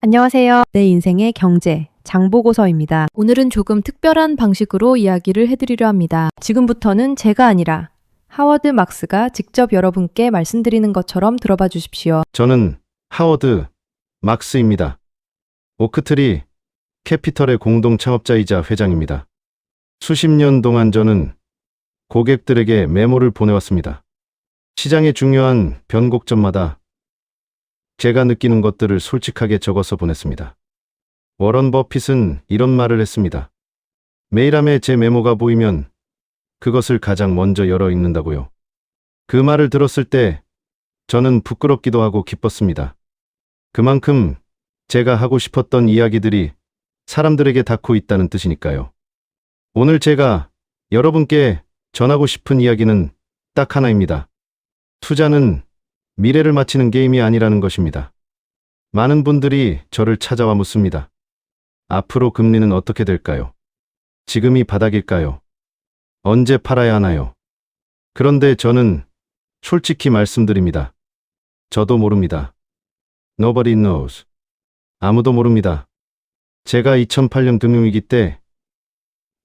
안녕하세요. 내 인생의 경제, 장보고서입니다. 오늘은 조금 특별한 방식으로 이야기를 해드리려 합니다. 지금부터는 제가 아니라 하워드 막스가 직접 여러분께 말씀드리는 것처럼 들어봐 주십시오. 저는 하워드 막스입니다. 오크트리 캐피털의 공동 창업자이자 회장입니다. 수십 년 동안 저는 고객들에게 메모를 보내왔습니다. 시장의 중요한 변곡점마다 제가 느끼는 것들을 솔직하게 적어서 보냈습니다. 워런 버핏은 이런 말을 했습니다. 메일함에 제 메모가 보이면 그것을 가장 먼저 열어 읽는다고요. 그 말을 들었을 때 저는 부끄럽기도 하고 기뻤습니다. 그만큼 제가 하고 싶었던 이야기들이 사람들에게 닿고 있다는 뜻이니까요. 오늘 제가 여러분께 전하고 싶은 이야기는 딱 하나입니다. 투자는 미래를 맞히는 게임이 아니라는 것입니다. 많은 분들이 저를 찾아와 묻습니다. 앞으로 금리는 어떻게 될까요? 지금이 바닥일까요? 언제 팔아야 하나요? 그런데 저는 솔직히 말씀드립니다. 저도 모릅니다. Nobody knows. 아무도 모릅니다. 제가 2008년 금융위기 때,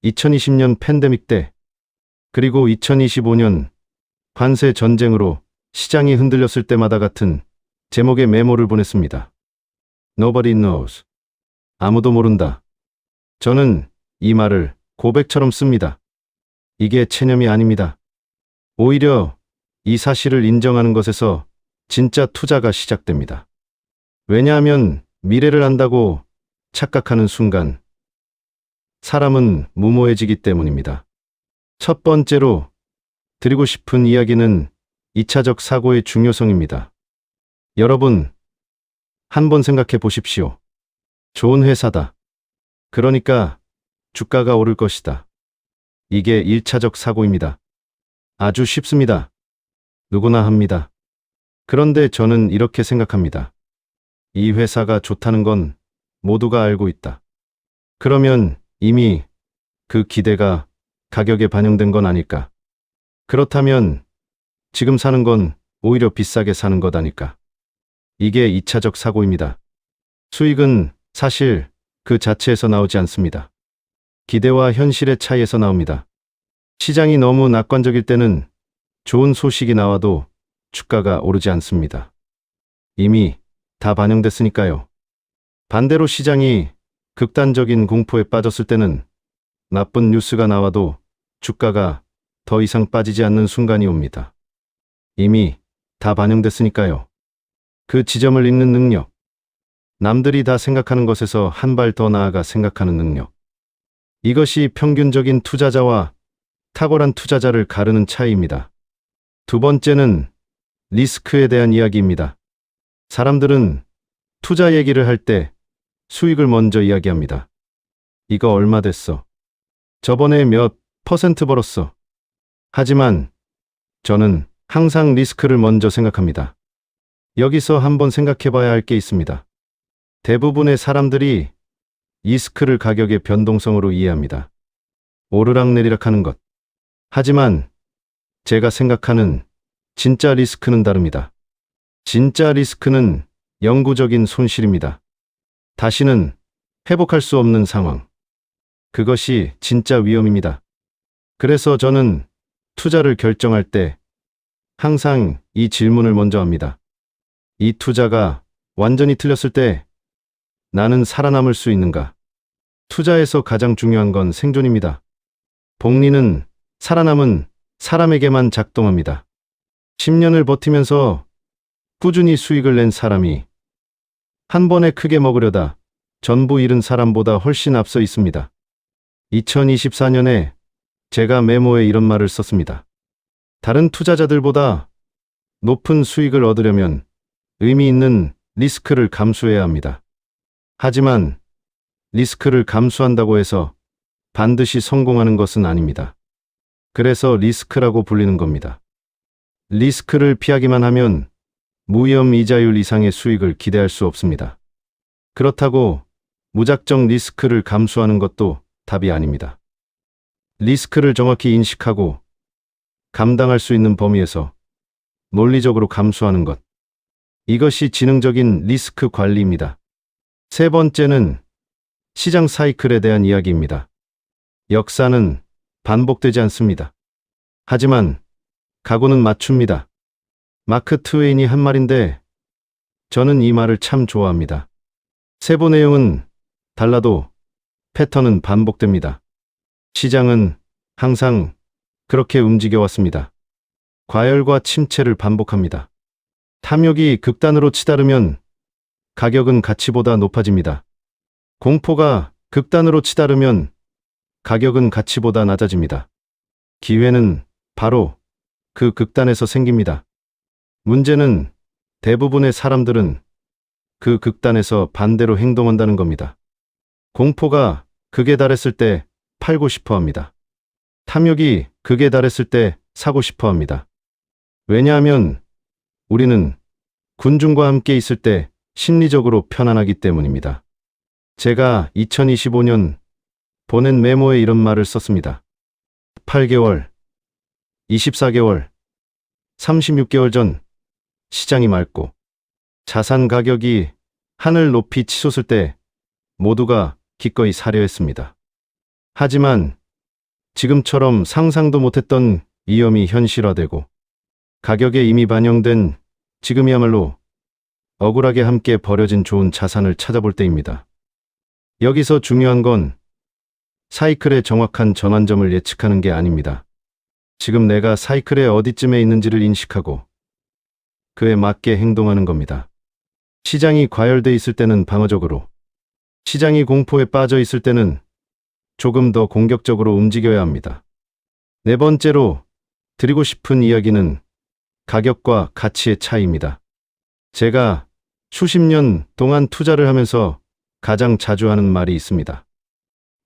2020년 팬데믹 때, 그리고 2025년 관세 전쟁으로 시장이 흔들렸을 때마다 같은 제목의 메모를 보냈습니다. Nobody knows. 아무도 모른다. 저는 이 말을 고백처럼 씁니다. 이게 체념이 아닙니다. 오히려 이 사실을 인정하는 것에서 진짜 투자가 시작됩니다. 왜냐하면 미래를 안다고 착각하는 순간 사람은 무모해지기 때문입니다. 첫 번째로 드리고 싶은 이야기는 2차적 사고의 중요성입니다. 여러분, 한번 생각해 보십시오. 좋은 회사다. 그러니까 주가가 오를 것이다. 이게 1차적 사고입니다. 아주 쉽습니다. 누구나 합니다. 그런데 저는 이렇게 생각합니다. 이 회사가 좋다는 건 모두가 알고 있다. 그러면 이미 그 기대가 가격에 반영된 건 아닐까? 그렇다면 지금 사는 건 오히려 비싸게 사는 것 아닐까? 이게 2차적 사고입니다. 수익은 사실 그 자체에서 나오지 않습니다. 기대와 현실의 차이에서 나옵니다. 시장이 너무 낙관적일 때는 좋은 소식이 나와도 주가가 오르지 않습니다. 이미 다 반영됐으니까요. 반대로 시장이 극단적인 공포에 빠졌을 때는 나쁜 뉴스가 나와도 주가가 더 이상 빠지지 않는 순간이 옵니다. 이미 다 반영됐으니까요. 그 지점을 읽는 능력. 남들이 다 생각하는 것에서 한 발 더 나아가 생각하는 능력. 이것이 평균적인 투자자와 탁월한 투자자를 가르는 차이입니다. 두 번째는 리스크에 대한 이야기입니다. 사람들은 투자 얘기를 할 때 수익을 먼저 이야기합니다. 이거 얼마 됐어? 저번에 몇 퍼센트 벌었어? 하지만 저는 항상 리스크를 먼저 생각합니다. 여기서 한번 생각해 봐야 할 게 있습니다. 대부분의 사람들이 리스크를 가격의 변동성으로 이해합니다. 오르락내리락 하는 것. 하지만 제가 생각하는 진짜 리스크는 다릅니다. 진짜 리스크는 영구적인 손실입니다. 다시는 회복할 수 없는 상황. 그것이 진짜 위험입니다. 그래서 저는 투자를 결정할 때 항상 이 질문을 먼저 합니다. 이 투자가 완전히 틀렸을 때 나는 살아남을 수 있는가? 투자에서 가장 중요한 건 생존입니다. 복리는 살아남은 사람에게만 작동합니다. 10년을 버티면서 꾸준히 수익을 낸 사람이 한 번에 크게 먹으려다 전부 잃은 사람보다 훨씬 앞서 있습니다. 2024년에 제가 메모에 이런 말을 썼습니다. 다른 투자자들보다 높은 수익을 얻으려면 의미 있는 리스크를 감수해야 합니다. 하지만 리스크를 감수한다고 해서 반드시 성공하는 것은 아닙니다. 그래서 리스크라고 불리는 겁니다. 리스크를 피하기만 하면 무위험 이자율 이상의 수익을 기대할 수 없습니다. 그렇다고 무작정 리스크를 감수하는 것도 답이 아닙니다. 리스크를 정확히 인식하고 감당할 수 있는 범위에서 논리적으로 감수하는 것. 이것이 지능적인 리스크 관리입니다. 세 번째는 시장 사이클에 대한 이야기입니다. 역사는 반복되지 않습니다. 하지만 각오는 맞춥니다. 마크 트웨인이 한 말인데 저는 이 말을 참 좋아합니다. 세부 내용은 달라도 패턴은 반복됩니다. 시장은 항상 그렇게 움직여 왔습니다. 과열과 침체를 반복합니다. 탐욕이 극단으로 치달으면 가격은 가치보다 높아집니다. 공포가 극단으로 치달으면 가격은 가치보다 낮아집니다. 기회는 바로 그 극단에서 생깁니다. 문제는 대부분의 사람들은 그 극단에서 반대로 행동한다는 겁니다. 공포가 극에 달했을 때 팔고 싶어 합니다. 탐욕이 극에 달했을 때 사고 싶어 합니다. 왜냐하면 우리는 군중과 함께 있을 때 심리적으로 편안하기 때문입니다. 제가 2025년 보낸 메모에 이런 말을 썼습니다. 8개월, 24개월, 36개월 전 시장이 맑고 자산 가격이 하늘 높이 치솟을 때 모두가 기꺼이 사려 했습니다. 하지만 지금처럼 상상도 못했던 위험이 현실화되고 가격에 이미 반영된 지금이야말로 억울하게 함께 버려진 좋은 자산을 찾아볼 때입니다. 여기서 중요한 건 사이클의 정확한 전환점을 예측하는 게 아닙니다. 지금 내가 사이클의 어디쯤에 있는지를 인식하고 그에 맞게 행동하는 겁니다. 시장이 과열돼 있을 때는 방어적으로, 시장이 공포에 빠져 있을 때는 조금 더 공격적으로 움직여야 합니다. 네 번째로 드리고 싶은 이야기는 가격과 가치의 차이입니다. 제가 수십 년 동안 투자를 하면서 가장 자주 하는 말이 있습니다.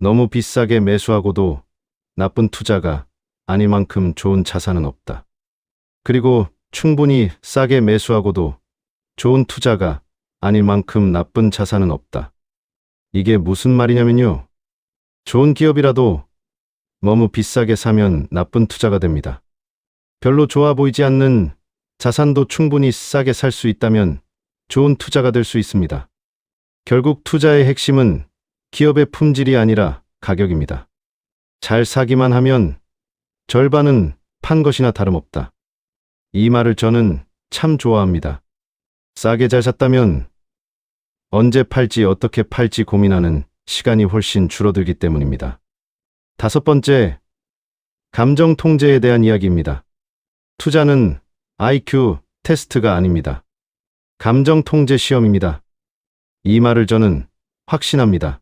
너무 비싸게 매수하고도 나쁜 투자가 아닐 만큼 좋은 자산은 없다. 그리고 충분히 싸게 매수하고도 좋은 투자가 아닐 만큼 나쁜 자산은 없다. 이게 무슨 말이냐면요. 좋은 기업이라도 너무 비싸게 사면 나쁜 투자가 됩니다. 별로 좋아 보이지 않는 자산도 충분히 싸게 살 수 있다면 좋은 투자가 될 수 있습니다. 결국 투자의 핵심은 기업의 품질이 아니라 가격입니다. 잘 사기만 하면 절반은 판 것이나 다름없다. 이 말을 저는 참 좋아합니다. 싸게 잘 샀다면 언제 팔지 어떻게 팔지 고민하는 시간이 훨씬 줄어들기 때문입니다. 다섯 번째, 감정 통제에 대한 이야기입니다. 투자는 IQ 테스트가 아닙니다. 감정 통제 시험입니다. 이 말을 저는 확신합니다.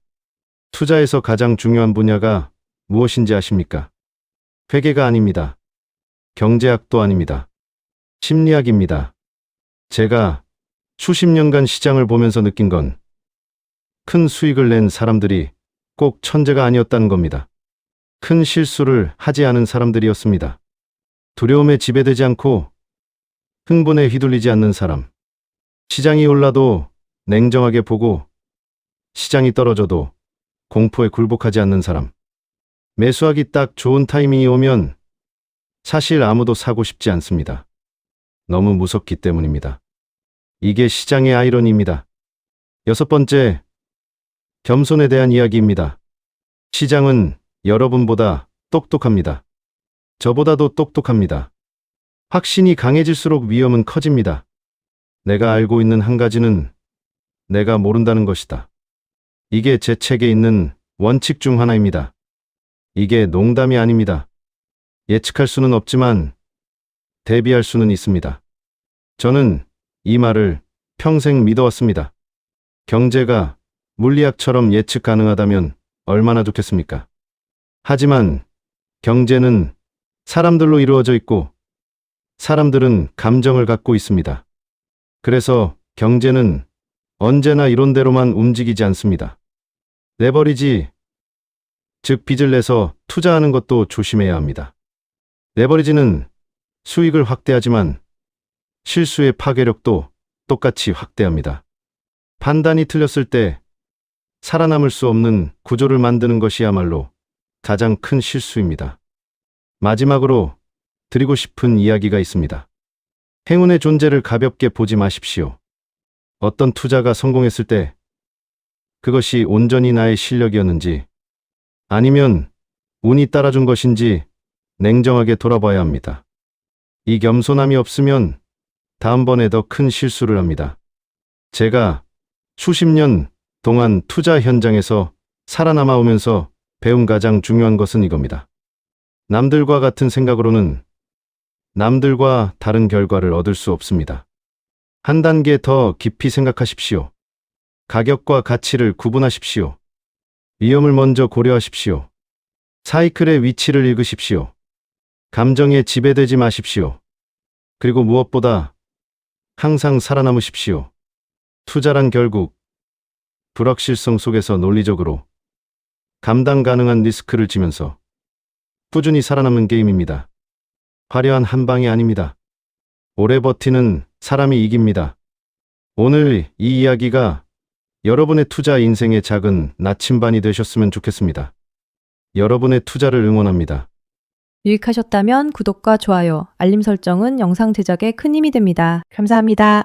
투자에서 가장 중요한 분야가 무엇인지 아십니까? 회계가 아닙니다. 경제학도 아닙니다. 심리학입니다. 제가 수십 년간 시장을 보면서 느낀 건 큰 수익을 낸 사람들이 꼭 천재가 아니었다는 겁니다. 큰 실수를 하지 않은 사람들이었습니다. 두려움에 지배되지 않고 흥분에 휘둘리지 않는 사람. 시장이 올라도 냉정하게 보고 시장이 떨어져도 공포에 굴복하지 않는 사람. 매수하기 딱 좋은 타이밍이 오면 사실 아무도 사고 싶지 않습니다. 너무 무섭기 때문입니다. 이게 시장의 아이러니입니다. 여섯 번째, 겸손에 대한 이야기입니다. 시장은 여러분보다 똑똑합니다. 저보다도 똑똑합니다. 확신이 강해질수록 위험은 커집니다. 내가 알고 있는 한 가지는 내가 모른다는 것이다. 이게 제 책에 있는 원칙 중 하나입니다. 이게 농담이 아닙니다. 예측할 수는 없지만 대비할 수는 있습니다. 저는 이 말을 평생 믿어왔습니다. 경제가 물리학처럼 예측 가능하다면 얼마나 좋겠습니까? 하지만 경제는 사람들로 이루어져 있고 사람들은 감정을 갖고 있습니다. 그래서 경제는 언제나 이론대로만 움직이지 않습니다. 레버리지, 즉 빚을 내서 투자하는 것도 조심해야 합니다. 레버리지는 수익을 확대하지만 실수의 파괴력도 똑같이 확대합니다. 판단이 틀렸을 때 살아남을 수 없는 구조를 만드는 것이야말로 가장 큰 실수입니다. 마지막으로 드리고 싶은 이야기가 있습니다. 행운의 존재를 가볍게 보지 마십시오. 어떤 투자가 성공했을 때 그것이 온전히 나의 실력이었는지 아니면 운이 따라준 것인지 냉정하게 돌아봐야 합니다. 이 겸손함이 없으면 다음번에 더 큰 실수를 합니다. 제가 수십 년 동안 투자 현장에서 살아남아 오면서 배운 가장 중요한 것은 이겁니다. 남들과 같은 생각으로는 남들과 다른 결과를 얻을 수 없습니다. 한 단계 더 깊이 생각하십시오. 가격과 가치를 구분하십시오. 위험을 먼저 고려하십시오. 사이클의 위치를 읽으십시오. 감정에 지배되지 마십시오. 그리고 무엇보다 항상 살아남으십시오. 투자란 결국 불확실성 속에서 논리적으로 감당 가능한 리스크를 지면서 꾸준히 살아남는 게임입니다. 화려한 한 방이 아닙니다. 오래 버티는 사람이 이깁니다. 오늘 이 이야기가 여러분의 투자 인생의 작은 나침반이 되셨으면 좋겠습니다. 여러분의 투자를 응원합니다. 유익하셨다면 구독과 좋아요, 알림 설정은 영상 제작에 큰 힘이 됩니다. 감사합니다.